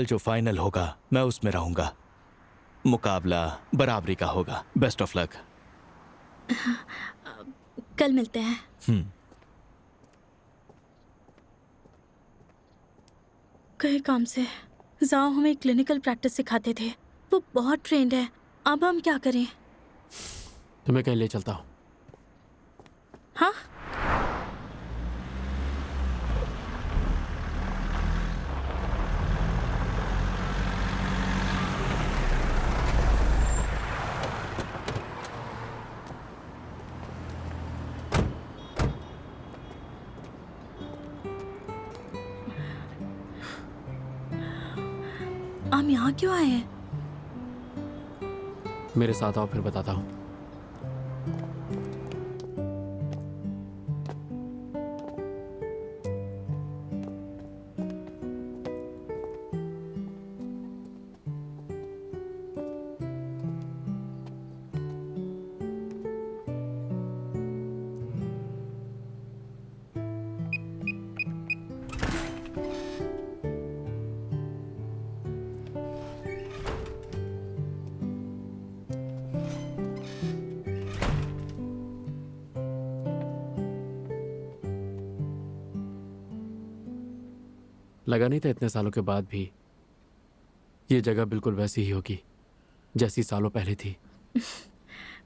कल जो फाइनल होगा मैं उसमें रहूंगा। मुकाबला बराबरी का होगा। Best of luck. कल मिलते हैं। कई काम से जाओ हमें क्लिनिकल प्रैक्टिस सिखाते थे, वो बहुत ट्रेंड है। अब हम क्या करें? तुम्हें कहीं ले चलता हूँ। हाँ, हम यहाँ क्यों आए हैं? मेरे साथ आओ, फिर बताता हूँ। लगा नहीं था इतने सालों के बाद भी ये जगह बिल्कुल वैसी ही होगी जैसी सालों पहले थी।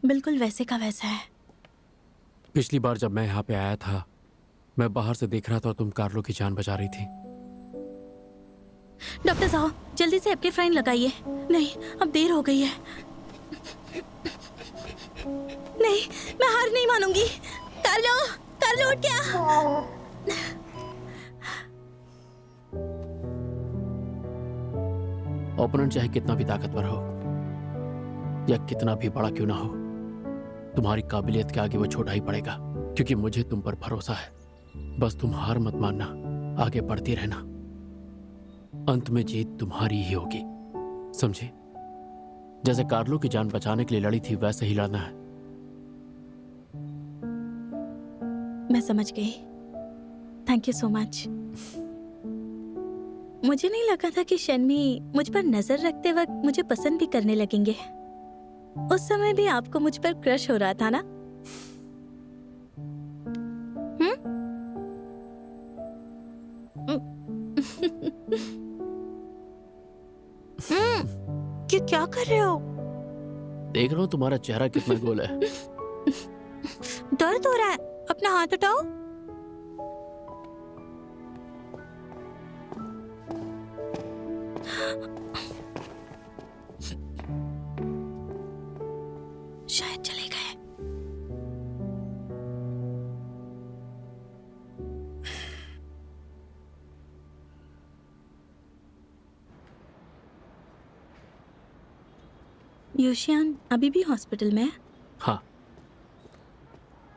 बिल्कुल वैसे का वैसा है। पिछली बार जब मैं यहाँ पे आया था, मैं बाहर से देख रहा था और तुम कार्लो की जान बचा रही थी। डॉक्टर साहब जल्दी से एप्टिफ्राइन लगाइए। नहीं, अब देर हो गई है। नहीं, मैं हार नहीं मानूंगी। कार्लो, कार्लो उठ क्या? ओपोनेंट चाहे कितना भी ताकतवर हो या कितना भी बड़ा क्यों ना हो, तुम्हारी काबिलियत के आगे वो छोटा ही पड़ेगा, क्योंकि मुझे तुम पर भरोसा है। बस तुम हार मत मानना, आगे बढ़ती रहना। अंत में जीत तुम्हारी ही होगी, समझे? जैसे कार्लो की जान बचाने के लिए लड़ी थी, वैसे ही लड़ना है। मैं समझ गई। Thank you so much. मुझे नहीं लगा था कि शन्मी मुझ पर नजर रखते वक्त मुझे पसंद भी करने लगेंगे। उस समय भी आपको मुझ पर क्रश हो रहा था ना? क्या कर रहे हो? देख रहा हूं तुम्हारा चेहरा कितना गोल है। दर्द हो रहा है, अपना हाथ उठाओ। शायद चले गए। यूशियान अभी भी हॉस्पिटल में है? हाँ,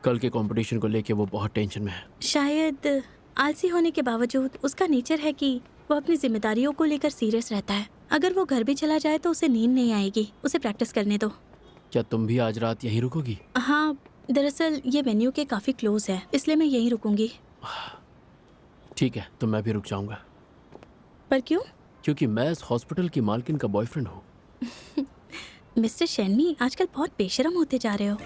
कल के कंपटीशन को लेके वो बहुत टेंशन में है। शायद आलसी होने के बावजूद उसका नेचर है कि वो अपनी जिम्मेदारियों को लेकर सीरियस रहता है। अगर वो घर भी चला जाए तो उसे नींद नहीं आएगी। उसे प्रैक्टिस करने दो। क्या तुम भी आज रात यहीं रुकोगी? हाँ, दरअसल ये वेन्यू के काफी क्लोज है, इसलिए मैं यहीं रुकूंगी। ठीक है, तो मैं भी रुक जाऊंगा। पर क्यों? क्योंकि मैं इस हॉस्पिटल की मालकिन का बॉयफ्रेंड हूँ। मिस्टर शैनमी, आजकल बहुत बेशरम होते जा रहे हो।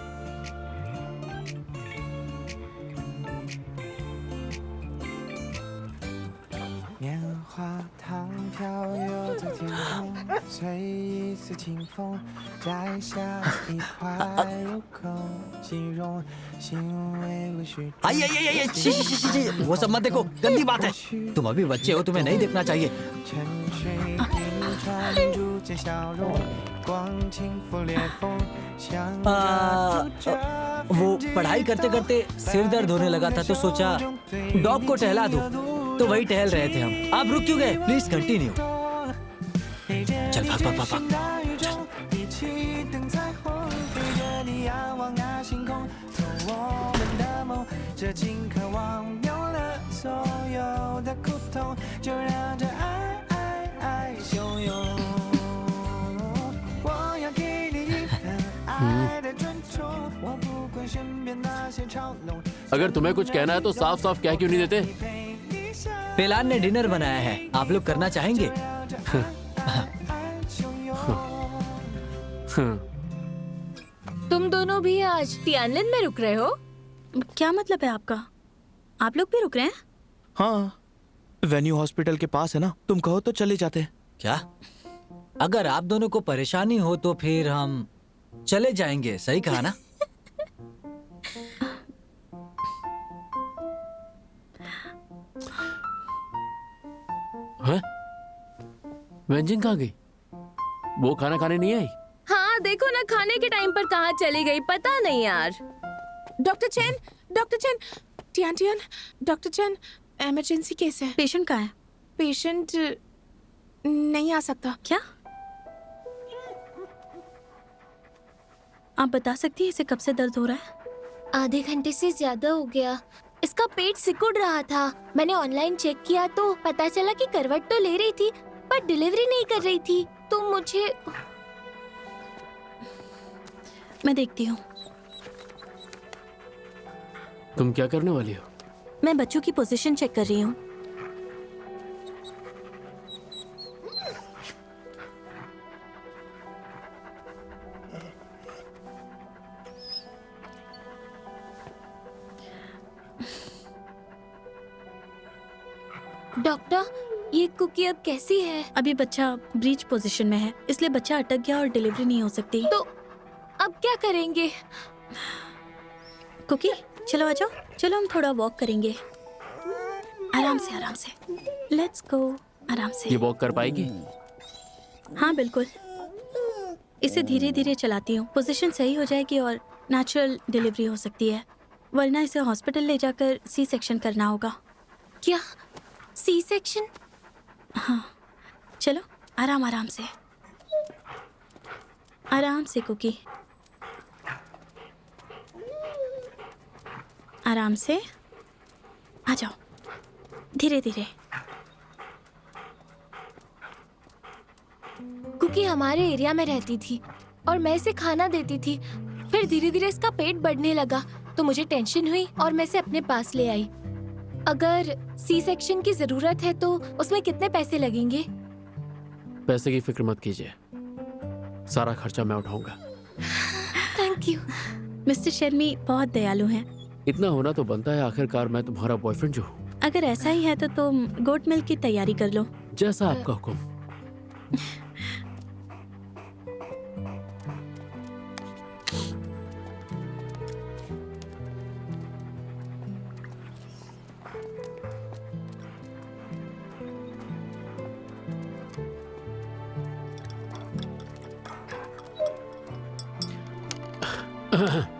आइए आइए आइए, शी शी शी शी, वो सब मत देखो, गंदी बात है। तुम अभी बच्चे हो, तुम्हें नहीं देखना चाहिए। वो पढ़ाई करते करते सिर दर्द होने लगा था तो सोचा डॉग को टहला दूं, तो वही टहल रहे थे हम। आप रुक क्यों गए? Please continue. चल भाग भाग भाग भाग, चल। 这尽渴望有了所有的苦痛，就让这爱汹涌。我要给你一份爱的尊重，我不管身边那些嘲弄。 अगर तुम्हें कुछ कहना है तो साफ साफ कह क्यों नहीं देते? पेलान ने डिनर बनाया है, आप लोग करना चाहेंगे? तुम दोनों भी आज तियानलिन में रुक रहे हो? क्या मतलब है आपका? आप लोग भी रुक रहे हैं? हाँ, वेन्यू हॉस्पिटल के पास है ना, तुम कहो तो चले जाते हैं। क्या? अगर आप दोनों को परेशानी हो तो फिर हम चले जाएंगे, सही कहा ना? हैं? वेंजिंग कहाँ गई? वो खाना खाने नहीं आई? हाँ देखो ना, खाने के टाइम पर कहाँ चली गई पता नहीं यार। डॉक्टर चैन, टियान टियान, डॉक्टर चैन, इमरजेंसी केस है। पेशेंट कहाँ है? पेशेंट नहीं आ सकता। क्या? आप बता सकती हैं इसे कब से दर्द हो रहा है? आधे घंटे से ज्यादा हो गया। इसका पेट सिकुड़ रहा था। मैंने ऑनलाइन चेक किया तो पता चला कि करवट तो ले रही थी पर डिलीवरी नहीं कर रही थी। तो मुझे मैं देखती हूँ। तुम क्या करने वाली हो? मैं बच्चों की पोजीशन चेक कर रही हूँ। डॉक्टर, ये कुकी अब कैसी है? अभी बच्चा ब्रीच पोजीशन में है, इसलिए बच्चा अटक गया और डिलीवरी नहीं हो सकती। तो अब क्या करेंगे? कुकी, चलो आ जाओ। चलो हम थोड़ा वॉक करेंगे। आराम से, आराम से। Let's go. आराम ये से। वॉक कर पाएगी? हाँ बिल्कुल। इसे धीरे धीरे चलाती हूँ। पोजीशन सही हो जाएगी और नेचुरल डिलीवरी हो सकती है, वरना इसे हॉस्पिटल ले जाकर सी सेक्शन करना होगा। क्या सी सेक्शन? हाँ चलो, आराम आराम से, आराम से कुकी, आराम से। आ जाओ, धीरे धीरे। कुकी हमारे एरिया में रहती थी और मैं इसे खाना देती थी। फिर धीरे धीरे इसका पेट बढ़ने लगा तो मुझे टेंशन हुई और मैं इसे अपने पास ले आई। अगर सी सेक्शन की जरूरत है तो उसमें कितने पैसे लगेंगे? पैसे की फिक्र मत कीजिए, सारा खर्चा मैं उठाऊंगा। Thank you. मिस्टर शर्मी बहुत दयालु हैं। इतना होना तो बनता है, आखिरकार मैं तुम्हारा बॉयफ्रेंड जो हूँ। अगर ऐसा ही है तो तुम गोट मिल्क की तैयारी कर लो। जैसा आपका हुक्म।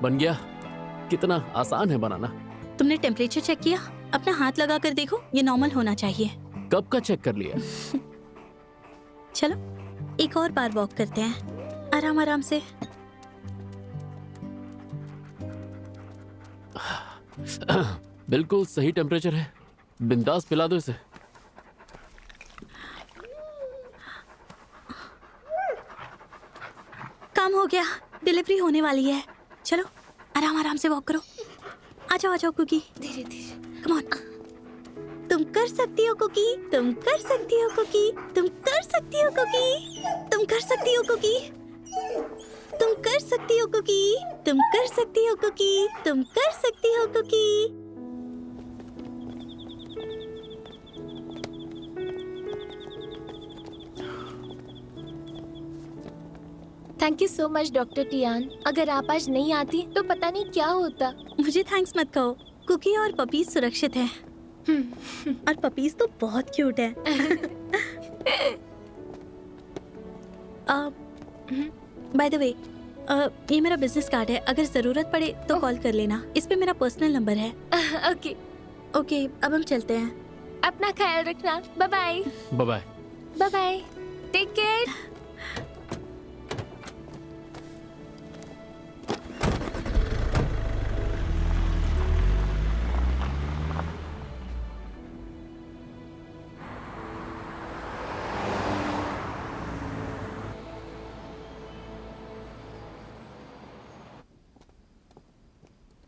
बन गया। कितना आसान है बनाना। तुमने टेम्परेचर चेक किया? अपना हाथ लगा कर देखो, ये नॉर्मल होना चाहिए। कब का चेक कर लिया? चलो एक और बार वॉक करते हैं, आराम आराम से। बिल्कुल सही टेम्परेचर है, बिंदास पिला दो इसे। काम हो गया, डिलीवरी होने वाली है। चलो आराम आराम से वॉक करो। आ जाओ, आ जाओ कुकी, धीरे धीरे। Come on. तुम कर सकती हो कुकी, तुम कर सकती हो कुकी, तुम कर सकती हो कुकी, तुम कर सकती हो कुकी, तुम कर सकती हो कुकी, तुम कर सकती हो कुकी, तुम कर सकती हो Cookie. Thank you so much doctor Tian. अगर आप आज नहीं आती तो पता नहीं क्या होता। मुझे थैंक्स मत कहो, कुकी और पपीज सुरक्षित हैं। और पपीज तो बहुत क्यूट है। बाय द वे, ये मेरा बिजनेस कार्ड है, अगर जरूरत पड़े तो कॉल कर लेना। इस पे मेरा पर्सनल नंबर है। ओके, ओके, अब हम चलते हैं। अपना ख्याल रखना। Bye bye. Bye bye. Bye bye, take care.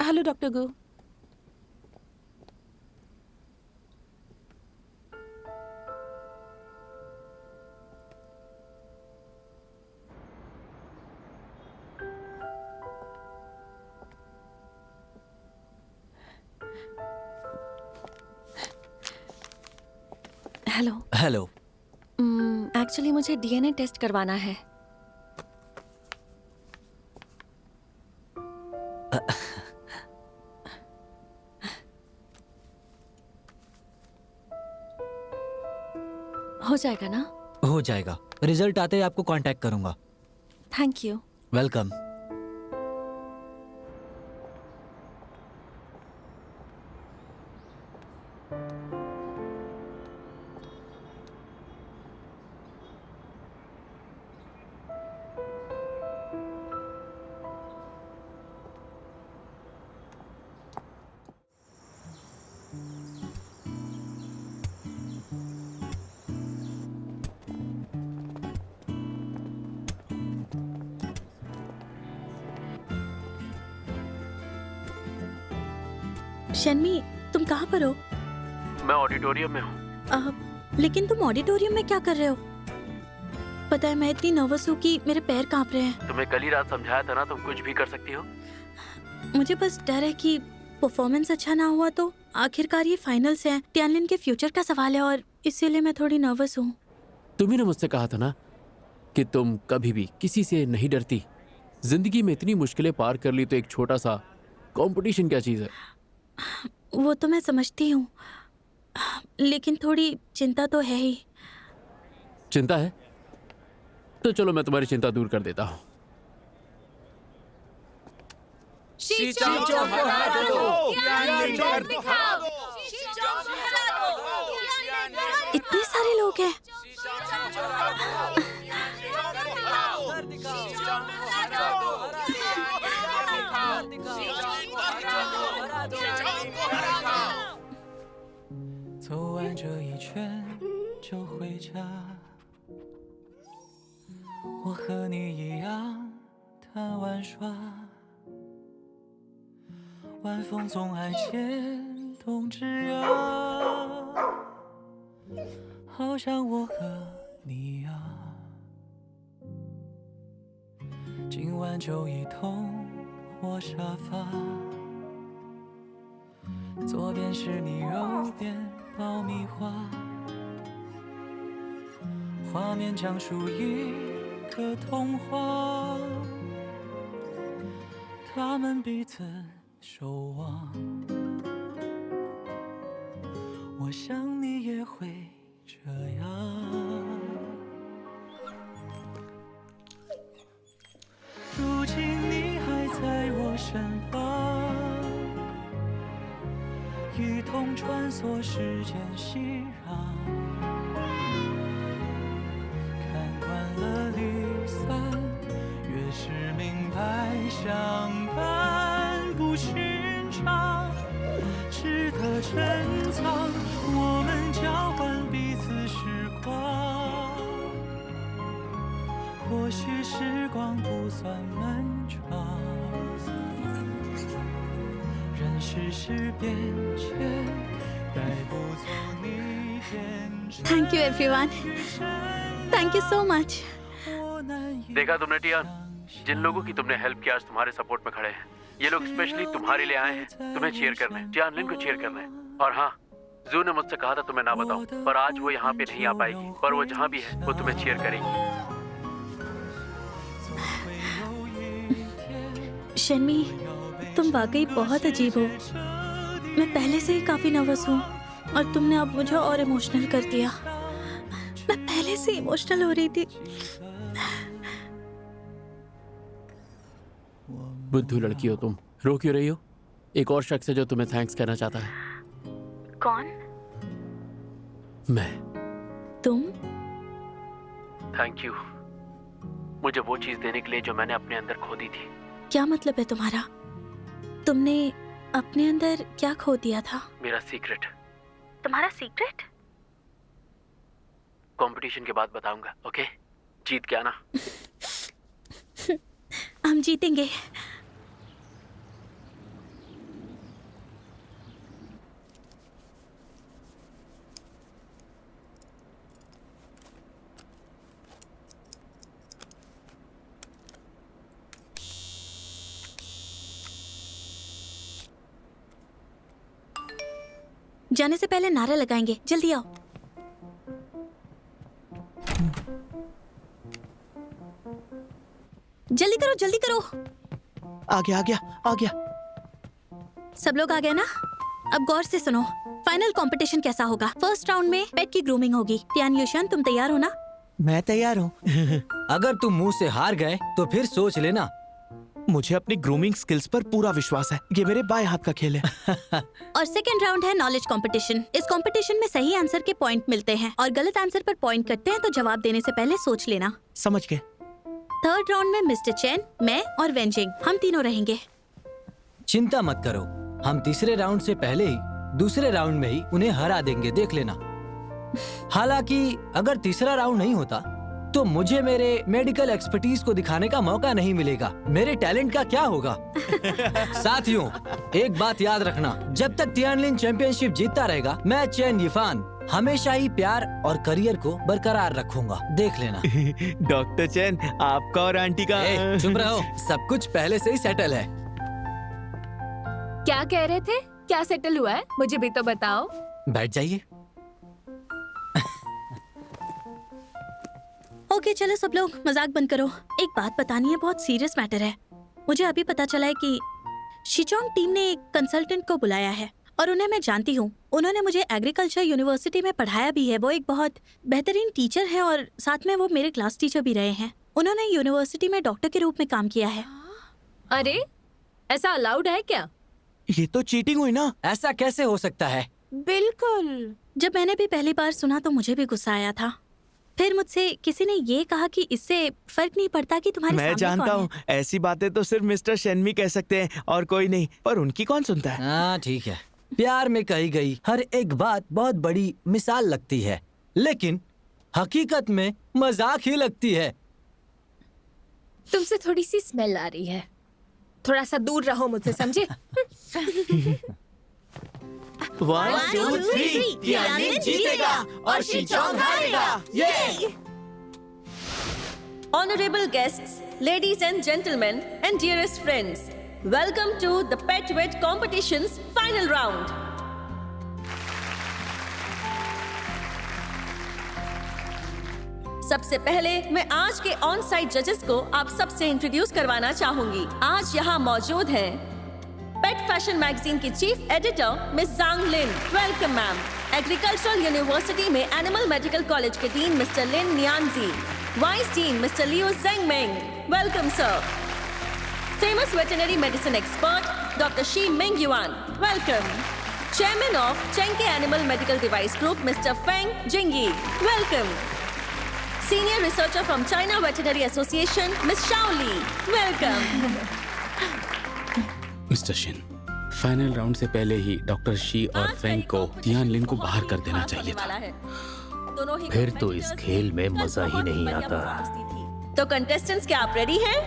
Hello doctor go. Hello. Hello. Actually मुझे डीएनए टेस्ट करवाना है। हो जाएगा ना? हो जाएगा। रिजल्ट आते ही आपको कांटेक्ट करूंगा। Thank you. वेलकम। शन्मी, तुम कहाँ पर हो? मैं ऑडिटोरियम में हूँ। लेकिन तुम ऑडिटोरियम में क्या कर रहे हो? पता है मैं इतनी नर्वस हूँ कि मेरे पैर कांप रहे हैं। तुम्हें कल ही रात समझाया था ना, तुम कुछ भी कर सकती हो। मुझे बस डर है कि परफॉर्मेंस अच्छा ना हुआ तो आखिरकार ये फाइनल्स हैं, टियानलिन के फ्यूचर का सवाल है और इसीलिए मैं थोड़ी नर्वस हूँ। तुम्ही ने मुझसे कहा था ना कि तुम कभी भी किसी से नहीं डरती। जिंदगी में इतनी मुश्किलें पार कर ली तो एक छोटा सा कंपटीशन क्या चीज है। वो तो मैं समझती हूँ, लेकिन थोड़ी चिंता तो है ही। चिंता है तो चलो मैं तुम्हारी चिंता दूर कर देता हूँ। इतने सारे लोग हैं।走完这一圈就回家，我和你一样贪玩耍，晚风总爱牵动枝桠，好像我和你呀，今晚就一同窝沙发，左边是你，右边爆米花，画面讲述一个童话，他们彼此守望，我想你也会这样。如今你还在我身旁，一同穿梭时间熙攘，看惯了离散，越是明白相伴不寻常，值得珍藏。我们交换彼此时光，或许时光不算漫长。人世事变迁，带不走你天真。 Thank you everyone. Thank you so much. देखा तुमने टियान, जिन लोगों की तुमने हेल्प किया आज तुम्हारे सपोर्ट में खड़े हैं। ये लोग स्पेशली तुम्हारे लिए आए हैं, तुम्हें चीयर करने, टियानलिन को चीयर करने। और हाँ, जू ने मुझसे कहा था तुम्हें ना बताऊं, पर आज वो यहाँ पे नहीं आ पाएगी, पर वो जहाँ भी है वो तुम्हें चीयर करेगी। शन्मी, तुम वाकई बहुत अजीब हो। मैं पहले से ही काफी नर्वस हूँ और तुमने अब मुझे और इमोशनल कर दिया। मैं पहले से इमोशनल हो रही थी। बुद्धू लड़की हो तुम, रो क्यों रही हो? एक और शख्स है जो तुम्हें थैंक्स कहना चाहता है। कौन? मैं। तुम? थैंक यू, मुझे वो चीज देने के लिए जो मैंने अपने अंदर खो दी थी। क्या मतलब है तुम्हारा? तुमने अपने अंदर क्या खो दिया था? मेरा सीक्रेट। तुम्हारा सीक्रेट? कंपटीशन के बाद बताऊंगा, ओके? जीत के आना। हम जीतेंगे। जाने से पहले नारा लगाएंगे, जल्दी आओ। जल्दी करो, जल्दी करो। आ गया आ गया आ गया। सब लोग आ गए ना? अब गौर से सुनो। फाइनल कंपटीशन कैसा होगा? फर्स्ट राउंड में पेट की ग्रूमिंग होगी। टियान युशन, तुम तैयार हो ना? मैं तैयार हूँ। अगर तुम मुंह से हार गए तो फिर सोच लेना। मुझे अपनी ग्रूमिंग स्किल्स पर पूरा विश्वास है। ये मेरे बाएं हाथ का खेल है। और सेकंड राउंड है नॉलेज कंपटीशन। इस कंपटीशन में सही आंसर के पॉइंट मिलते हैं और गलत आंसर पर पॉइंट कटते हैं, तो जवाब देने से पहले सोच लेना। समझ गए। थर्ड राउंड में मिस्टर चैन, मैं और वेंजिंग, हम तीनों रहेंगे। चिंता मत करो, हम तीसरे राउंड से पहले ही दूसरे राउंड में ही उन्हें हरा देंगे, देख लेना। हालांकि अगर तीसरा राउंड नहीं होता तो मुझे मेरे मेडिकल एक्सपर्टीज को दिखाने का मौका नहीं मिलेगा। मेरे टैलेंट का क्या होगा? साथियों, एक बात याद रखना, जब तक तियानलिन चैंपियनशिप जीतता रहेगा, मैं चैन यिफान हमेशा ही प्यार और करियर को बरकरार रखूंगा, देख लेना। डॉक्टर चैन, आपका और आंटी का। चुप रहो, सब कुछ पहले से ही सेटल है। क्या कह रहे थे? क्या सेटल हुआ है? मुझे भी तो बताओ। बैठ जाइए। ओके, चलो सब लोग मजाक बंद करो। एक बात बतानी है, बहुत सीरियस मैटर है। मुझे अभी पता चला है कि शिचोंग टीम ने एक कंसल्टेंट को बुलाया है और उन्हें मैं जानती हूँ। उन्होंने मुझे एग्रीकल्चर यूनिवर्सिटी में पढ़ाया भी है। वो एक बहुत बेहतरीन टीचर है और साथ में वो मेरे क्लास टीचर भी रहे हैं। उन्होंने यूनिवर्सिटी में डॉक्टर के रूप में काम किया है। अरे, ऐसा अलाउड है क्या? ये तो चीटिंग हुई ना। ऐसा कैसे हो सकता है? बिल्कुल। जब मैंने भी पहली बार सुना तो मुझे भी गुस्सा आया था। फिर मुझसे किसी ने ये कहा कि इससे फर्क नहीं पड़ता कि तुम्हारे मैं सामने जानता कौन हूँ, ऐसी बातें तो सिर्फ मिस्टर शेनमी कह सकते हैं और कोई नहीं, पर उनकी कौन सुनता है। हाँ ठीक है, प्यार में कही गई हर एक बात बहुत बड़ी मिसाल लगती है, लेकिन हकीकत में मजाक ही लगती है। तुमसे थोड़ी सी स्मेल आ रही है, थोड़ा सा दूर रहो मुझसे, समझे? 1 2 3 तियानलिन जीतेगा और शिचोंग हारेगा। ये Honorable guests, ladies and gentlemen, and dearest friends, welcome to the Pet Wit competition's final round. सबसे पहले मैं आज के ऑन साइट जजेस को आप सबसे इंट्रोड्यूस करवाना चाहूंगी। आज यहाँ मौजूद हैं पेट फैशन मैगजीन की chief editor miss Zhang Lin, welcome ma'am. Agricultural university में एनिमल मेडिकल कॉलेज के dean mister Lin Nianji, vice dean mister Leo Zhengmeng, welcome sir. Famous veterinary medicine expert doctor Shi Ming Yuan, welcome. Chairman of Chenke animal medical device group mister Feng Jingyi, welcome. Senior researcher from China Veterinary Association, Miss Shao Li, welcome. Mister Shin, final round से पहले ही doctor she और Frank को तियानलिन को बाहर कर देना चाहिए था। फिर तो इस खेल में मजा ही नहीं आता। तो कंटेस्टेंट्स, क्या आप रेडी हैं?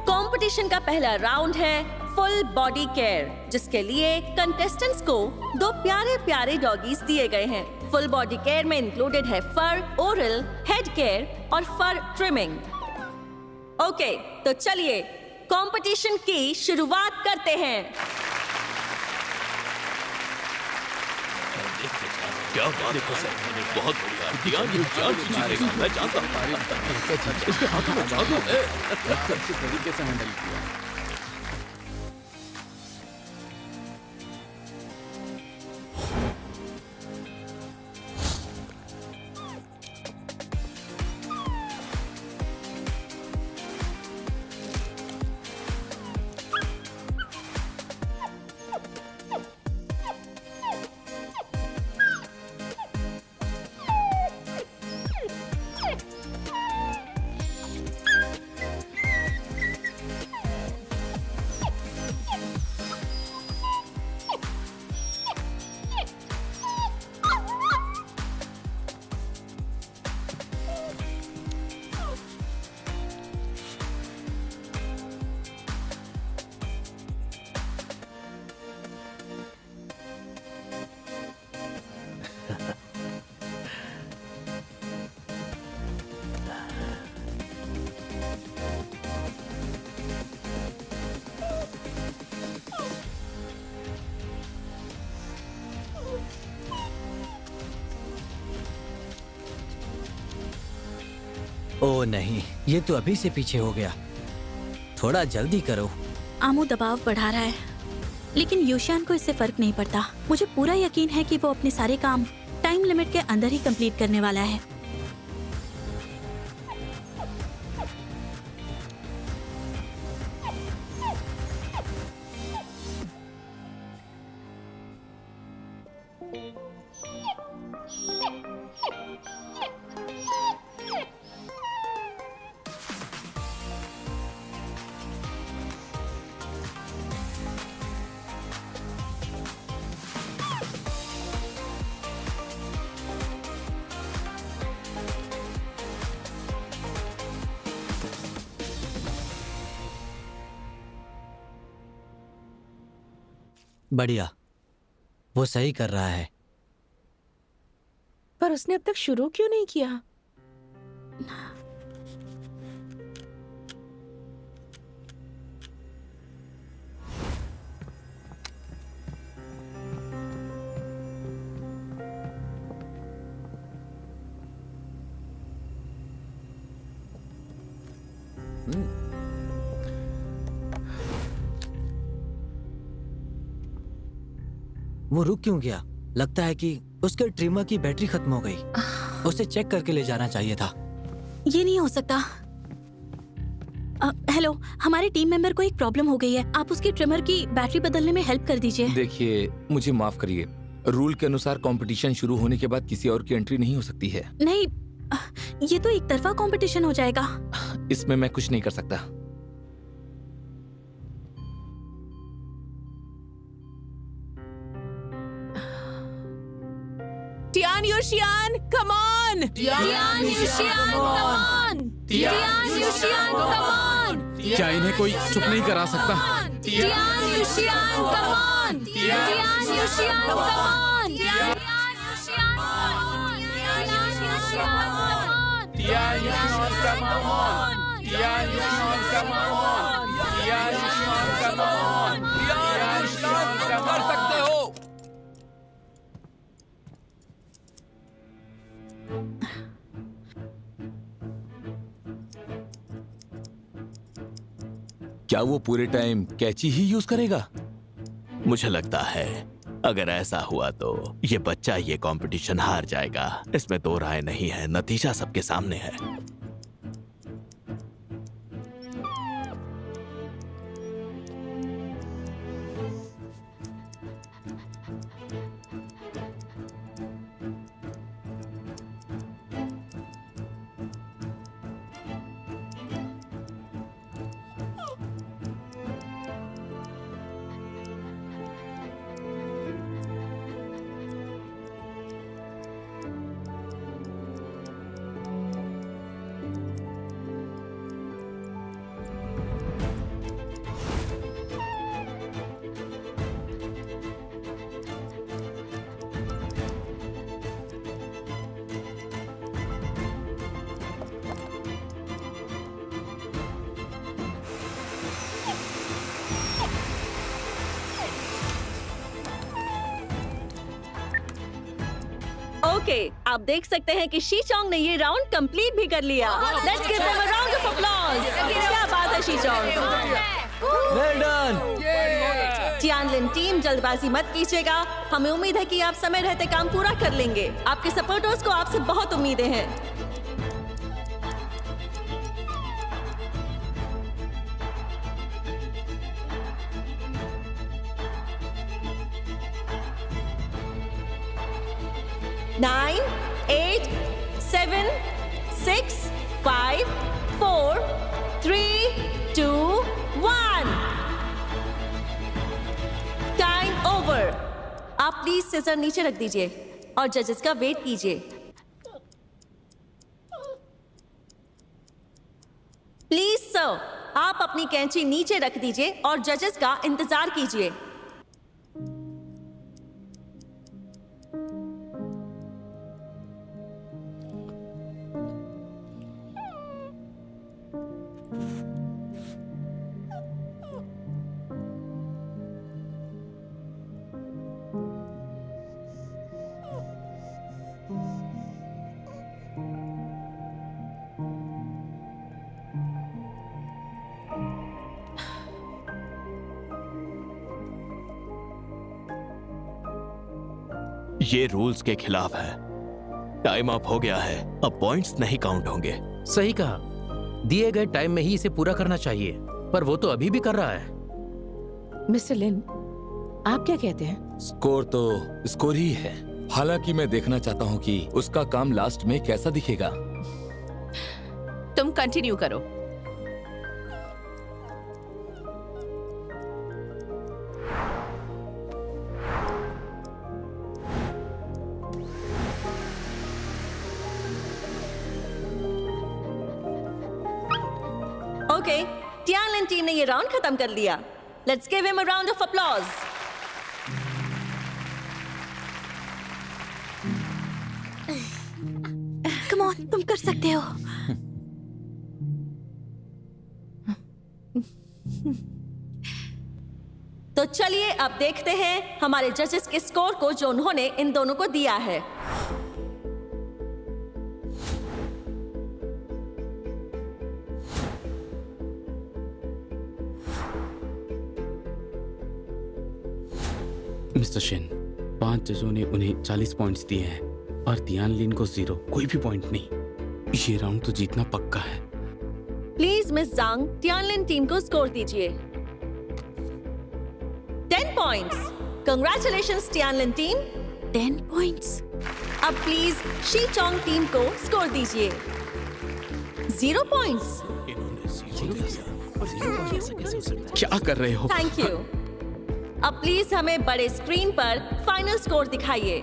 कंपटीशन का पहला राउंड है फुल बॉडी केयर, जिसके लिए कंटेस्टेंट्स को 2 प्यारे प्यारे डॉगीज दिए गए हैं। फुल बॉडी केयर में इंक्लूडेड है फर, ओरल, हेड केयर और फर ट्रिमिंग। ओके, तो चलिए कंपटीशन की शुरुआत करते हैं। क्या बात है सर, बहुत बढ़िया। तियानलिन जीतेगा, मैं जानता हूँ। इसके हाथों में जादू है। अच्छे तरीके से हैंडल किया। ओ नहीं, ये तो अभी से पीछे हो गया। थोड़ा जल्दी करो। आमू दबाव बढ़ा रहा है, लेकिन यूशियान को इससे फर्क नहीं पड़ता। मुझे पूरा यकीन है कि वो अपने सारे काम टाइम लिमिट के अंदर ही कंप्लीट करने वाला है। बढ़िया, वो सही कर रहा है। पर उसने अब तक शुरू क्यों नहीं किया? वो रुक क्यों गया? लगता है कि उसके ट्रिमर की बैटरी खत्म हो गई। उसे चेक करके ले जाना चाहिए था। ये नहीं हो सकता। हेलो, हमारे टीम मेंबर को एक प्रॉब्लम हो गई है। आप उसकी ट्रिमर की बैटरी बदलने में हेल्प कर दीजिए। देखिए, मुझे माफ करिए, रूल के अनुसार कंपटीशन शुरू होने के बाद किसी और की एंट्री नहीं हो सकती है। नहीं, ये तो एक तरफा कंपटीशन हो जाएगा। इसमें मैं कुछ नहीं कर सकता। Tian Yushian, come on! Tian Yushian, come on! Tian Yushian, come on! क्या इन्हें कोई चुप नहीं करा सकता? Tian Yushian, come on! Tian Yushian, come on! Tian Yushian, come on! Tian Yushian, come on! Tian Yushian, come on! Tian Yushian, come on! Tian Yushian, come on! Tian Yushian, कर सकते हो। क्या वो पूरे टाइम कैची ही use करेगा? मुझे लगता है अगर ऐसा हुआ तो ये बच्चा ये कंपटीशन हार जाएगा। इसमें दो राय नहीं है, नतीजा सबके सामने है। ओके, आप देख सकते हैं कि शीचोंग ने ये राउंड कंप्लीट भी कर लिया। Let's give them a round of applause. क्या बात है Xichong. Well done. Tianlin team, जल्दबाजी मत कीजिएगा। हमें उम्मीद है कि आप समय रहते काम पूरा कर लेंगे। आपके सपोर्टर्स को आपसे बहुत उम्मीदें हैं। Nine, 8, 7, 6, 5, 4, 3, 2, 1. Time over. आप प्लीज सीजर नीचे रख दीजिए और जजेस का वेट कीजिए। प्लीज सर, आप अपनी कैंची नीचे रख दीजिए और जजेस का इंतजार कीजिए। ये रूल्स के खिलाफ है। टाइम अप हो गया है, अब पॉइंट्स नहीं काउंट होंगे। सही कहा, दिए गए टाइम में ही इसे पूरा करना चाहिए, पर वो तो अभी भी कर रहा है। मिस्टर लिन, आप क्या कहते हैं? स्कोर तो स्कोर ही है। हालांकि मैं देखना चाहता हूँ कि उसका काम लास्ट में कैसा दिखेगा। तुम कंटिन्यू करो। ओके, टियानलिन टीम ने ये राउंड खत्म कर लिया। Let's give him a round of applause. Come on, तुम कर सकते हो। तो चलिए अब देखते हैं हमारे जजेस के स्कोर को जो उन्होंने इन दोनों को दिया है। मिस्टर शेन, 5 जजों ने उन्हें 40 पॉइंट्स दिए हैं और तियानलिन को 0, कोई भी पॉइंट नहीं। ये राउंड तो जीतना पक्का है। Please miss Zhang, Tianlin team को स्कोर दीजिए। 10 points. Congratulations Tianlin team. 10 points. अब प्लीज शी चोंग टीम को स्कोर दीजिए। 0 पॉइंट्स। क्या कर रहे हो? Thank you. अब प्लीज हमें बड़े स्क्रीन पर फाइनल स्कोर दिखाइए।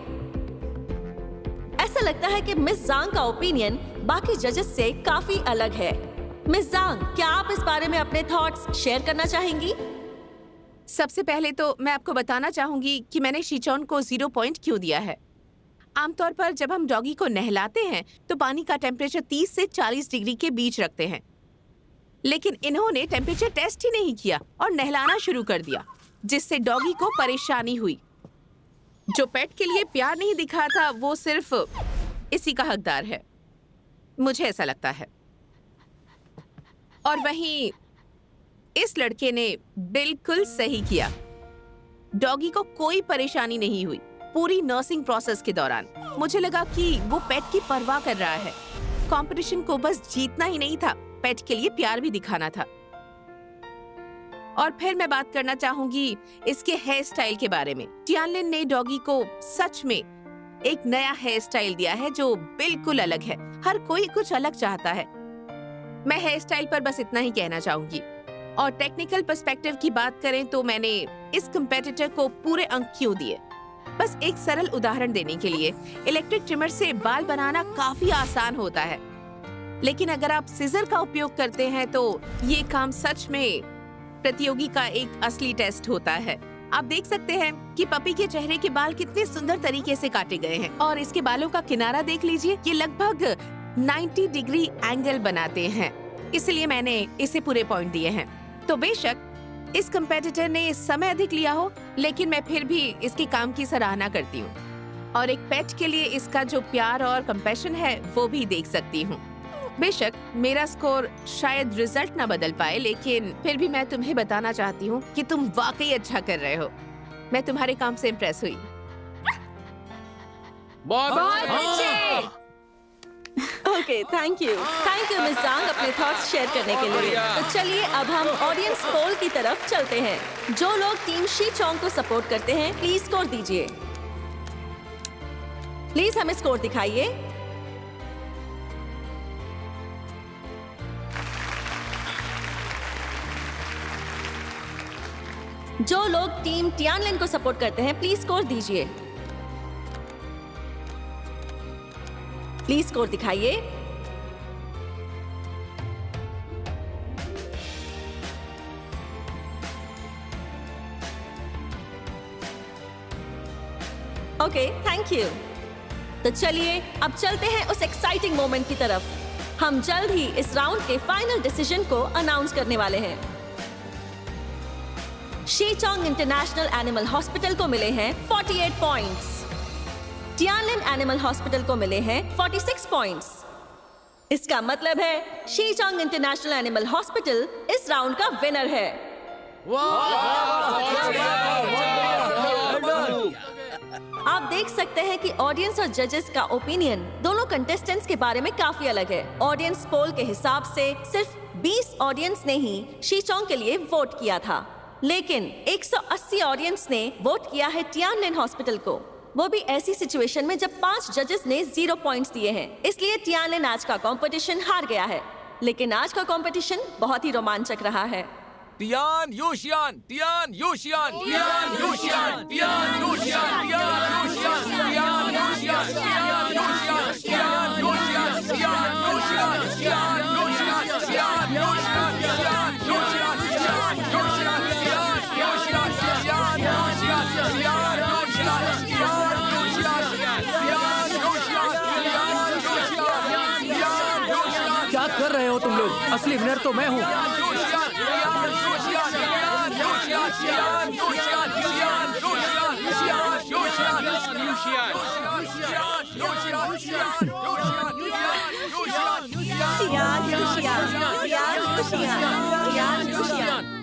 ऐसा लगता है कि मिस जांग का ओपिनियन बाकी जजेस से काफी अलग है। मिस जांग, क्या आप इस बारे में अपने थॉट्स शेयर करना चाहेंगी? सबसे पहले तो मैं आपको बताना चाहूंगी कि मैंने शीचोन को 0 पॉइंट क्यों दिया है। आमतौर पर जब हम डॉगी को नहलाते हैं तो पानी का टेम्परेचर 30 से 40 डिग्री के बीच रखते हैं, लेकिन इन्होंने टेम्परेचर टेस्ट ही नहीं किया और नहलाना शुरू कर दिया, जिससे डॉगी को परेशानी हुई। जो पेट के लिए प्यार नहीं दिखा था वो सिर्फ इसी का हकदार है, मुझे ऐसा लगता है। और वहीं इस लड़के ने बिल्कुल सही किया। डॉगी को कोई परेशानी नहीं हुई पूरी नर्सिंग प्रोसेस के दौरान। मुझे लगा कि वो पेट की परवाह कर रहा है। कंपटीशन को बस जीतना ही नहीं था, पेट के लिए प्यार भी दिखाना था। और फिर मैं बात करना चाहूंगी इसके हेयर स्टाइल के बारे में। टियानलिन ने डॉगी को सच में एक नया हेयर स्टाइल दिया है जो बिल्कुल अलग है। हर कोई कुछ अलग चाहता है। मैं हेयर स्टाइल पर बस इतना ही कहना चाहूंगी। और टेक्निकल पर्सपेक्टिव की बात करें तो मैंने इस कंपेटिटर को पूरे अंक क्यों दिए। बस एक सरल उदाहरण देने के लिए, इलेक्ट्रिक ट्रिमर से बाल बनाना काफी आसान होता है, लेकिन अगर आप सीजर का उपयोग करते हैं तो ये काम सच में प्रतियोगी का एक असली टेस्ट होता है। आप देख सकते हैं कि पपी के चेहरे के बाल कितने सुंदर तरीके से काटे गए हैं और इसके बालों का किनारा देख लीजिए, ये लगभग 90 डिग्री एंगल बनाते हैं, इसलिए मैंने इसे पूरे पॉइंट दिए हैं। तो बेशक इस कंपेटिटर ने समय अधिक लिया हो, लेकिन मैं फिर भी इसके काम की सराहना करती हूँ और एक पेट के लिए इसका जो प्यार और कंपैशन है वो भी देख सकती हूँ। बेशक मेरा स्कोर शायद रिजल्ट ना बदल पाए, लेकिन फिर भी मैं तुम्हें बताना चाहती हूँ कि तुम वाकई अच्छा कर रहे हो। मैं तुम्हारे काम से इम्प्रेस हुई। बहुत अच्छे। ओके, थैंक यू मिस जांग अपने थॉट्स शेयर करने के लिए। तो चलिए अब हम ऑडियंस पोल की तरफ चलते हैं। जो लोग टीम शी चोंग को सपोर्ट करते हैं प्लीज स्कोर दीजिए। प्लीज हमें स्कोर दिखाइए। जो लोग टीम टियानलिन को सपोर्ट करते हैं प्लीज स्कोर दीजिए। प्लीज स्कोर दिखाइए। Okay, thank you. तो चलिए अब चलते हैं उस एक्साइटिंग मोमेंट की तरफ। हम जल्द ही इस राउंड के फाइनल डिसीजन को अनाउंस करने वाले हैं। Shi Chong international animal hospital को मिले हैं 48 पॉइंट्स। टियानलिन एनिमल हॉस्पिटल को मिले हैं 46 पॉइंट्स। इसका मतलब है Shi Chong international animal hospital इस राउंड का विनर है। आप देख सकते हैं कि ऑडियंस और जजेस का ओपिनियन दोनों कंटेस्टेंट्स के बारे में काफी अलग है। ऑडियंस पोल के हिसाब से सिर्फ 20 ऑडियंस ने ही शीचोंग के लिए वोट किया था, लेकिन 180 ऑडियंस ने वोट किया है टियानलिन हॉस्पिटल को, वो भी ऐसी सिचुएशन में जब 5 जजेस ने 0 पॉइंट्स दिए हैं। इसलिए टियानलिन आज का कंपटीशन हार गया है, लेकिन आज का कंपटीशन बहुत ही रोमांचक रहा है। Tian Yuxian, Tian Yuxian, Tian Yuxian, Tian Yuxian, Tian Yuxian, Tian Yuxian, Tian Yuxian, Tian Yuxian, Tian Yuxian, Tian Yuxian, Tian Yuxian, Tian Yuxian, Tian Yuxian, Tian Yuxian, Tian Yuxian, Tian Yuxian, Tian Yuxian, क्या कर रहे हो तुम लोग? असली winner तो मैं हूँ।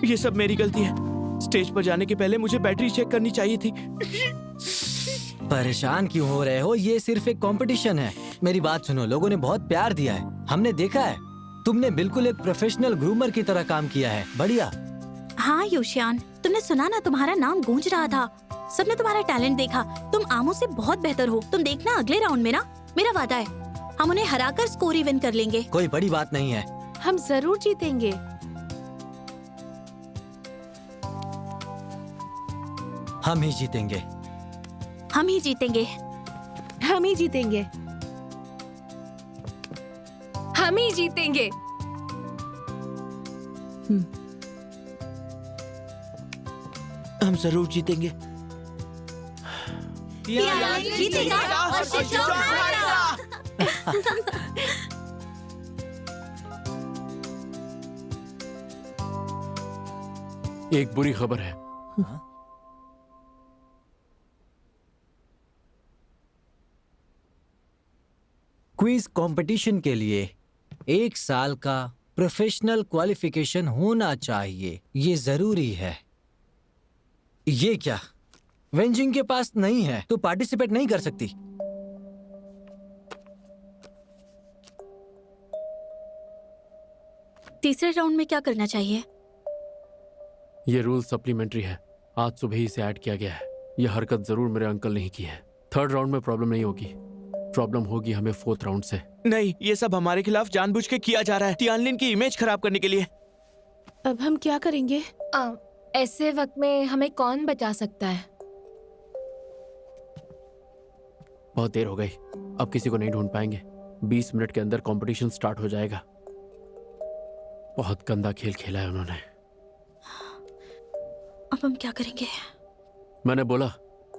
ये सब मेरी गलती है। स्टेज पर जाने के पहले मुझे बैटरी चेक करनी चाहिए थी। परेशान क्यों हो रहे हो? ये सिर्फ एक कंपटीशन है। मेरी बात सुनो, लोगों ने बहुत प्यार दिया है, हमने देखा है। तुमने बिल्कुल एक प्रोफेशनल ग्रूमर की तरह काम किया है, बढ़िया। हाँ यूशियान, तुमने सुना ना, तुम्हारा नाम गूंज रहा था। सबने तुम्हारा टैलेंट देखा। तुम आमो से बहुत बेहतर हो। तुम देखना अगले राउंड में ना, मेरा वादा है, हम उन्हें हराकर स्कोर ही विन कर लेंगे। कोई बड़ी बात नहीं है। हम जरूर जीतेंगे। हम ही जीतेंगे। हम ही जीतेंगे। हम ही जीतेंगे। हम ही जीतेंगे। हम जरूर जीतेंगे। जीतेगा और शीचोंग हारेगा। एक बुरी खबर है। क्विज कंपटीशन के लिए 1 साल का प्रोफेशनल क्वालिफिकेशन होना चाहिए, ये जरूरी है। ये क्या, वेंजिंग के पास नहीं है तो पार्टिसिपेट नहीं कर सकती। तीसरे राउंड में क्या करना चाहिए? ये रूल सप्लीमेंट्री है, आज सुबह ही इसे ऐड किया गया है। ये हरकत जरूर मेरे अंकल ने ही की है। 3rd राउंड में प्रॉब्लम नहीं होगी, प्रॉब्लम होगी हमें 4th राउंड से। नहीं, ये सब हमारे खिलाफ जानबूझ के किया जा रहा है, टियानलिन की इमेज खराब करने के लिए। अब हम क्या करेंगे? ऐसे वक्त में हमें कौन बचा सकता है? बहुत देर हो गई, अब किसी को नहीं ढूंढ पाएंगे। 20 मिनट के अंदर कंपटीशन स्टार्ट हो जाएगा। बहुत गंदा खेल खेला है उन्होंने। अब हम क्या करेंगे? मैंने बोला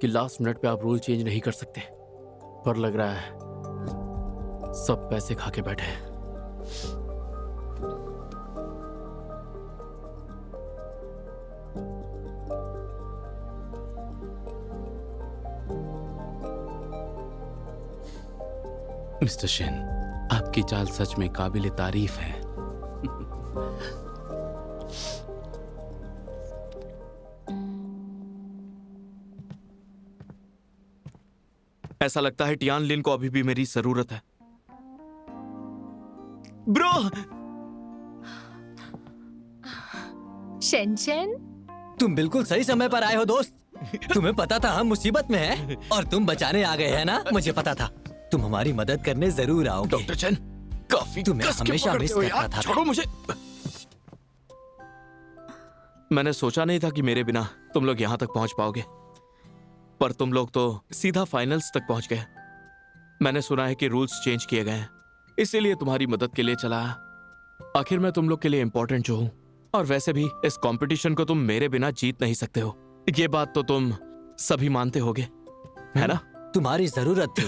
कि लास्ट मिनट पे आप रूल चेंज नहीं कर सकते, पर लग रहा है सब पैसे खा के बैठे हैं। मिस्टर शेन, आपकी चाल सच में काबिले तारीफ है। ऐसा लगता है टियानलिन को अभी भी मेरी जरूरत है। ब्रो! शेनचेन, तुम बिल्कुल सही समय पर आए हो दोस्त। तुम्हें पता था हम मुसीबत में हैं और तुम बचाने आ गए हैं ना। मुझे पता था तुम हमारी मदद करने जरूर आओगे। डॉक्टर चेन, काफी तुम्हें कस के हमेशा पकड़ते मिस हो करता यार, था। छोड़ो मुझे। मैंने सोचा नहीं था कि मेरे बिना तुम लोग यहाँ तक पहुंच पाओगे, पर तुम लोग तो सीधा फाइनल्स तक पहुंच गए। मैंने सुना है कि रूल्स चेंज किए गए हैं, इसीलिए तुम्हारी मदद के लिए चला आया। आखिर मैं तुम लोग के लिए इंपॉर्टेंट जो हूं, और वैसे भी इस कंपटीशन को तुम मेरे बिना जीत नहीं सकते हो। ये बात तो तुम सभी मानते होगे, है ना? तुम्हारी जरूरत थी।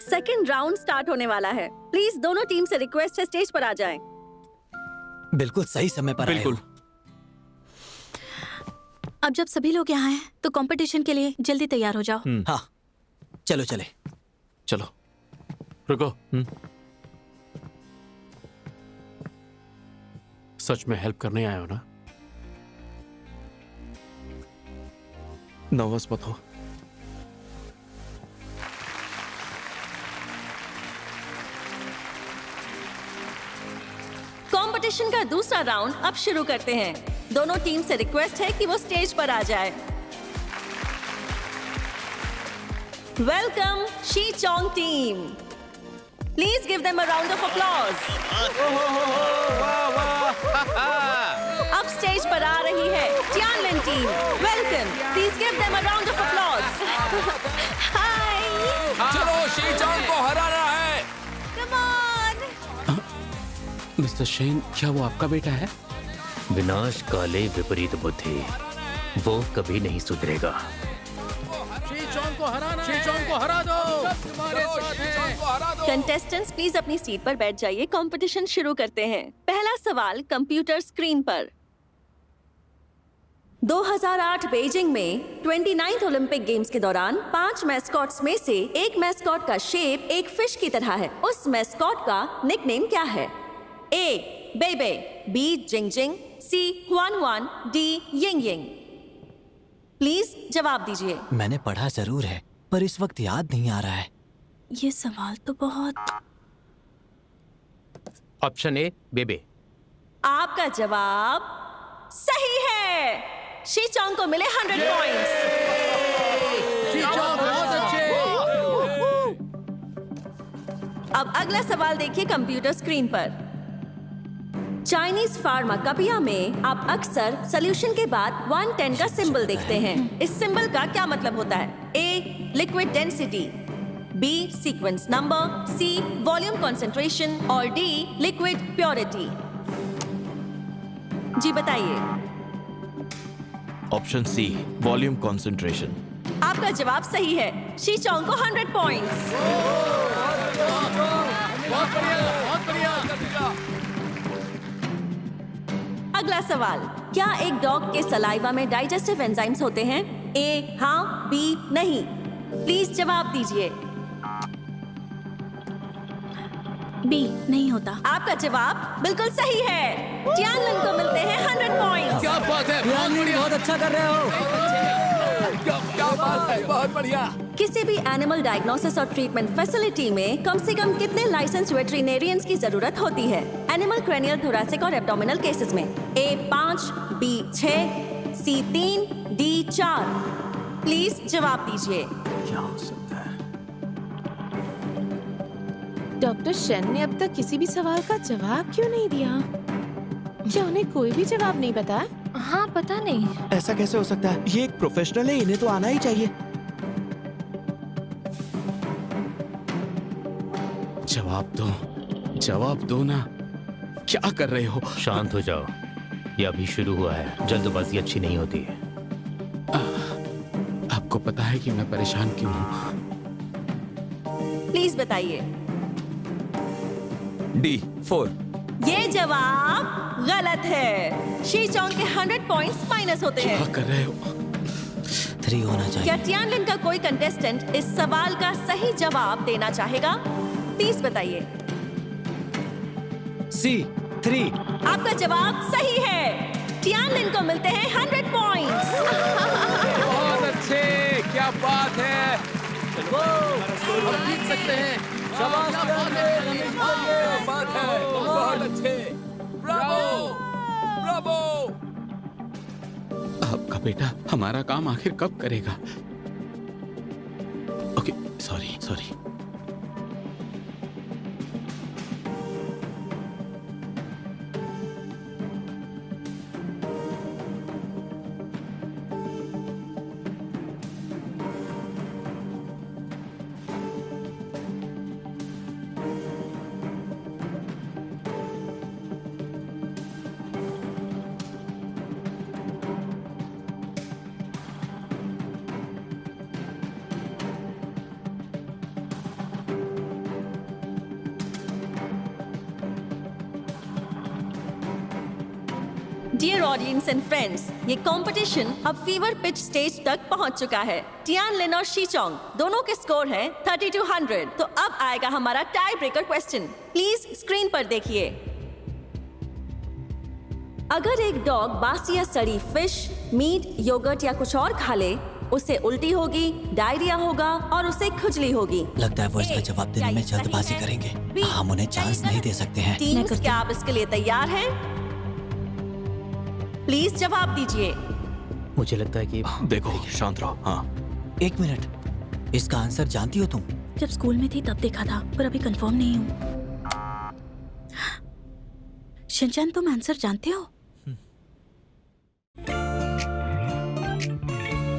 सेकंड राउंड स्टार्ट होने वाला है। प्लीज दोनों टीम से रिक्वेस्ट है स्टेज पर आ जाएं। बिल्कुल सही समय पर आए बिल्कुल। हो। अब जब सभी लोग यहाँ हैं, तो कंपटीशन के लिए जल्दी तैयार हो जाओ। हाँ, चलो चले। चलो। रुको। सच में हेल्प करने आए हो ना? नर्वस मत हो। कंपटीशन का दूसरा राउंड अब शुरू करते हैं। दोनों टीम से रिक्वेस्ट है कि वो स्टेज पर आ जाए। Welcome Xi Chong team. Please give them a round of applause. अब स्टेज पर आ रही है Tianlin team. Welcome, please give them a round of applause. Hi, चलो शी चोंग को हराना है। Come on. मिस्टर शेन, क्या वो आपका बेटा है? विनाश काले विपरीत बुद्धि, वो कभी नहीं सुधरेगा। कंटेस्टेंट्स प्लीज अपनी सीट पर बैठ जाइए। कंपटीशन शुरू करते हैं। पहला सवाल कंप्यूटर स्क्रीन पर। 2008 बीजिंग में 29th ओलंपिक गेम्स के दौरान 5 मैस्कॉट्स में से एक मैस्कॉट का शेप एक फिश की तरह है। उस मैस्कॉट का निकनेम क्या है? A Beibei, B Jingjing, C Huanhuan, D Yingying. Please जवाब दीजिए। मैंने पढ़ा जरूर है पर इस वक्त याद नहीं आ रहा है। ये सवाल तो बहुत। ऑप्शन ए बेबे। आपका जवाब सही है। शी चोंग को मिले 100 पॉइंट्स। अब अगला सवाल देखिए कंप्यूटर स्क्रीन पर। चाइनीज फार्माकोपिया में आप अक्सर सॉल्यूशन के बाद 110 का सिंबल देखते हैं। इस सिंबल का क्या मतलब होता है? A liquid density, B sequence number, C volume concentration और डी लिक्विड प्योरिटी। जी बताइए। Option C, volume concentration. आपका जवाब सही है। शी चोंग को 100 पॉइंट्स। अगला सवाल, क्या एक डॉग के सलाइवा में डाइजेस्टिव एंजाइम्स होते हैं? ए हाँ, बी नहीं। प्लीज जवाब दीजिए। बी नहीं होता। आपका जवाब बिल्कुल सही है। टियानलिन को मिलते हैं 100 पॉइंट्स। क्या बात है, बहुत अच्छा कर रहे हो। क्या बात है, बहुत बढ़िया। किसी भी एनिमल डायग्नोसिस और ट्रीटमेंट फैसिलिटी में कम से कम कितने लाइसेंस वेटरिनेरियंस की जरूरत होती है? एनिमल क्रेनियल, थोरैसिक और एब्डोमिनल केसेस में? ए 5, बी 6, सी 3, डी 4। प्लीज जवाब दीजिए। क्या हो सकता है? डॉक्टर शेन ने अब तक किसी भी सवाल का जवाब क्यों नहीं दिया? क्या उन्हें कोई भी जवाब नहीं बताया? हाँ, पता नहीं। ऐसा कैसे हो सकता है? ये एक प्रोफेशनल है, इन्हें तो आना ही चाहिए। जवाब दो ना। क्या कर रहे हो? शांत हो जाओ, ये अभी शुरू हुआ है। जल्दबाजी अच्छी नहीं होती है। आपको पता है कि मैं परेशान क्यों हूँ? प्लीज बताइए। डी 4। ये जवाब गलत है। शी चोंग के 100 पॉइंट्स माइनस होते हैं। क्या कर रहे हो? 3 होना चाहिए। क्या टियानलिन का कोई कंटेस्टेंट इस सवाल का सही जवाब देना चाहेगा? प्लीज बताइए। सी 3। आपका जवाब सही है। टियानलिन को मिलते हैं 100 पॉइंट्स। बहुत अच्छे, क्या बात है। हम जीत सकते हैं। शाबाश टियानलिन, क्या बात है, बहुत अच्छे। Bravo, bravo. आपका बेटा हमारा काम आखिर कब करेगा? Okay, sorry. Dear audience and friends, ये कंपटीशन अब फीवर पिच स्टेज तक पहुंच चुका है। टियानलिन और शी चोंग दोनों के स्कोर हैं 30-100। तो अब आएगा हमारा tie breaker question. Please screen पर देखिए। अगर एक डॉग बासी या सड़ी फिश, मीट, योगर्ट या कुछ और खा ले, उसे उल्टी होगी, डायरिया होगा और उसे खुजली होगी। लगता है वो इसका जवाब देने में जल्दबाजी करेंगे। हम उन्हें चांस नहीं दे सकते हैं। टीम्स, क्या आप इसके लिए तैयार हैं? प्लीज जवाब दीजिए। मुझे लगता है कि देखो, शांत रहो। हाँ, 1 मिनट, इसका आंसर जानती हो तुम? जब स्कूल में थी तब देखा था, पर अभी कंफर्म नहीं हूँ। शिनचैन, तुम आंसर जानते हो?